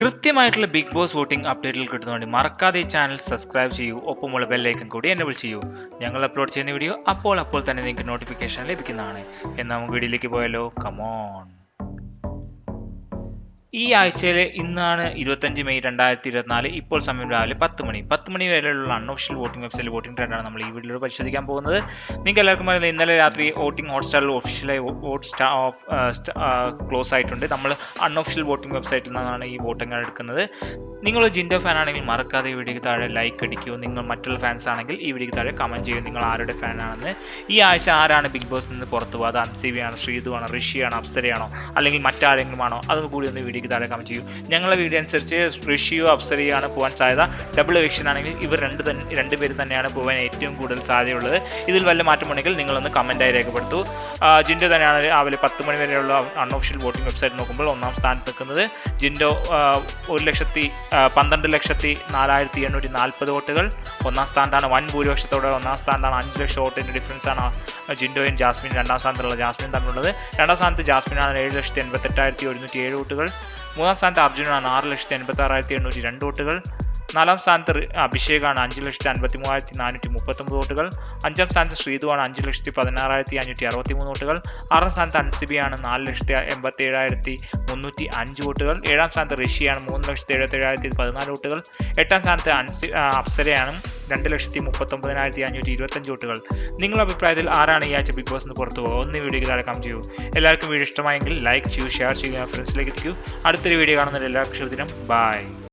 കൃത്യമായിട്ടുള്ള big boss voting അപ്ഡേറ്റുകൾ കിട്ടുന്നതുകൊണ്ട് മറക്കാതെ ഈ ചാനൽ സബ്സ്ക്രൈബ് ചെയ്യൂ. ഒപ്പമുള്ള ബെല്ലൈക്കൺ കൂടി എനേബിൾ ചെയ്യൂ. ഞങ്ങൾ അപ്ലോഡ് ചെയ്യുന്ന വീഡിയോ അപ്പോൾ തന്നെ നിങ്ങൾക്ക് നോട്ടിഫിക്കേഷൻ ലഭിക്കുന്നതാണ്. എന്നാൽ നമുക്ക് വീഡിയോയിലേക്ക് പോയാലോ. കമോൺ. ഈ ആഴ്ചയിലെ ഇന്നാണ് 25 മെയ് 2024. ഇപ്പോൾ സമയം രാവിലെ 10 മണി വരെയുള്ള അൺഒഫീഷ്യൽ വോട്ടിംഗ് വെബ്സൈറ്റിൽ വോട്ടിംഗ് ട്രെൻഡാണ് നമ്മൾ ഈ വീഡിയോയിൽ പരിശോധിക്കാൻ പോകുന്നത്. നിങ്ങൾക്ക് എല്ലാവർക്കും അറിയാം, ഇന്നലെ രാത്രി വോട്ടിംഗ് ഹോട്ട്സ്റ്റാറിൽ ഒഫീഷ്യലായി വോട്ട് ക്ലോസ് ആയിട്ടുണ്ട്. നമ്മൾ അൺഒഫീഷ്യൽ വോട്ടിംഗ് വെബ്സൈറ്റിൽ നിന്നാണ് ഈ വോട്ടിംഗ് എടുക്കുന്നത്. നിങ്ങൾ ജിൻഡോ ഫാൻ ആണെങ്കിൽ മറക്കാതെ ഈ വീഡിയോയ്ക്ക് താഴെ ലൈക്ക് അടിക്കൂ. നിങ്ങൾ മറ്റുള്ള ഫാൻസ് ആണെങ്കിൽ ഈ വീഡിയോയ്ക്ക് താഴെ കമൻറ്റ് ചെയ്യൂ നിങ്ങൾ ആരുടെ ഫാനാണെന്ന്. ഈ ആഴ്ച ആരാണ് ബിഗ് ബോസിൽ നിന്ന് പുറത്തു പോകുക? അത് അൻസിബിയാണോ, ശ്രീതുവാണോ, ഋഷിയാണോ, അപ്സരയാണോ, അല്ലെങ്കിൽ മറ്റാരെങ്കിലും ആണോ? അതൊന്നും കൂടി ഒന്ന് വീഡിയോയ്ക്ക് താഴെ കമൻറ്റ് ചെയ്യൂ. ഞങ്ങളുടെ വീഡിയോ അനുസരിച്ച് ഋഷിയോ അപ്സരയാണ് പോകാൻ സാധ്യത. ഡബിൾ എവിക്ഷൻ ആണെങ്കിൽ ഇവർ രണ്ടുപേരും തന്നെയാണ് പോകാൻ ഏറ്റവും കൂടുതൽ സാധ്യതയുള്ളത്. ഇതിൽ വല്ല മാറ്റമുണ്ടെങ്കിൽ നിങ്ങളൊന്ന് കമൻറ്റായി രേഖപ്പെടുത്തൂ. ജിൻഡോ തന്നെയാണ് രാവിലെ 10 മണി വരെയുള്ള അൺഒഫീഷ്യൽ വോട്ടിംഗ് വെബ്സൈറ്റ് നോക്കുമ്പോൾ ഒന്നാം സ്ഥാനത്ത് നിൽക്കുന്നത്. ജിൻഡോ 1,12,04,840 വോട്ടുകൾ ഒന്നാം സ്ഥാനത്താണ്. വൻ ഭൂരിപക്ഷത്തോടെ ഒന്നാം സ്ഥാനത്താണ്. 5 ലക്ഷം വോട്ടിൻ്റെ ഡിഫറൻസാണ് ജിൻഡോയും ജാസ്മിൻ രണ്ടാം സ്ഥാനത്തുള്ള ജാസ്മിൻ തമ്മിലുള്ളത്. രണ്ടാം സ്ഥാനത്ത് ജാസ്മിനാണ് 7,88,107 വോട്ടുകൾ. മൂന്നാം സ്ഥാനത്ത് അർജുനാണ് 6,86,802 വോട്ടുകൾ. നാലാം സ്ഥാനത്ത് അഭിഷേകാണ് 5,53,439 വോട്ടുകൾ. അഞ്ചാം സ്ഥാനത്ത് ശ്രീതുവാണ് 5,16,563 വോട്ടുകൾ. ആറാം സ്ഥാനത്ത് അൻസിബിയാണ് 4,87,305 വോട്ടുകൾ. ഏഴാം സ്ഥാനത്ത് ഋഷിയാണ് 3,77,014 വോട്ടുകൾ. എട്ടാം സ്ഥാനത്ത് അപ്സരയാണ് 2,39,525 വോട്ടുകൾ. നിങ്ങളുടെ അഭിപ്രായത്തിൽ ആരാണ് ഈ ആഴ്ച ബിഗ് ബോസിന് പുറത്തു പോകുക? ഒന്ന് വീഡിയോയ്ക്ക് താഴെ കമന്റ് ചെയ്യൂ. എല്ലാവർക്കും വീഡിയോ ഇഷ്ടമായെങ്കിൽ ലൈക്ക് ചെയ്യൂ, ഷെയർ ചെയ്യുക, ഫ്രണ്ട്സിലേക്ക് എത്തിക്കൂ. അടുത്തൊരു വീഡിയോ കാണുന്നതിൽ എല്ലാവർക്കും ശുഭദിനം. ബൈ.